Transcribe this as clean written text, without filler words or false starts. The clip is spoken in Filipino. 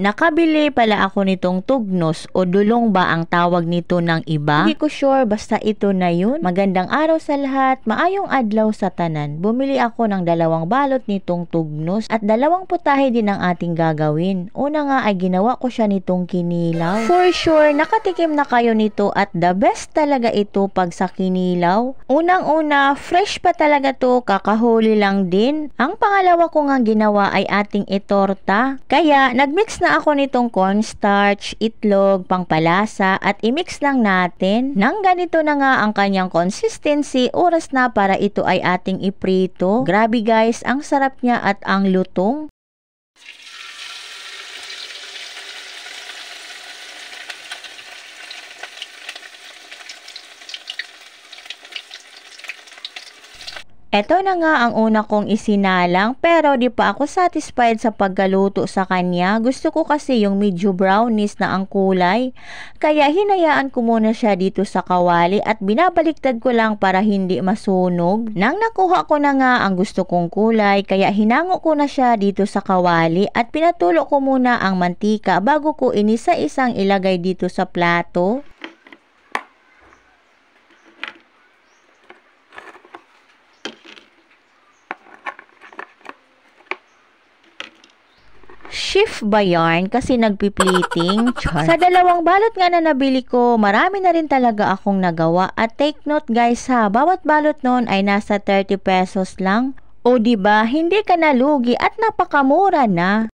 Nakabili pala ako nitong tugnos o dulong ba ang tawag nito ng iba? Hindi ko sure, basta ito na yun. Magandang araw sa lahat, maayong adlaw sa tanan. Bumili ako ng 2 balot nitong tugnos at 2 putahe din ang ating gagawin. Una nga ay ginawa ko siya nitong kinilaw. For sure, nakatikim na kayo nito at the best talaga ito pag sa kinilaw. Unang-una, fresh pa talaga to, kakahuli lang din. Ang pangalawa ko nga ginawa ay ating itorta. Kaya nagmix na ako nitong cornstarch, itlog, pangpalasa at i-mix lang natin. Nang ganito na nga ang kanyang consistency, oras na para ito ay ating iprito. Grabe guys, ang sarap niya at ang lutong. Eto na nga ang una kong isinalang pero di pa ako satisfied sa pagkaluto sa kanya. Gusto ko kasi yung medyo brownish na ang kulay. Kaya hinayaan ko muna siya dito sa kawali at binabaliktad ko lang para hindi masunog. Nang nakuha ko na nga ang gusto kong kulay, kaya hinango ko na siya dito sa kawali at pinatulo ko muna ang mantika bago ko inisa-isang ilagay dito sa plato. Shift ba yarn kasi nagpiplating? Sa 2 balot nga na nabili ko, marami na rin talaga akong nagawa. At take note guys ha, bawat balot nun ay nasa 30 pesos lang. O diba, hindi ka nalugi at napakamura na.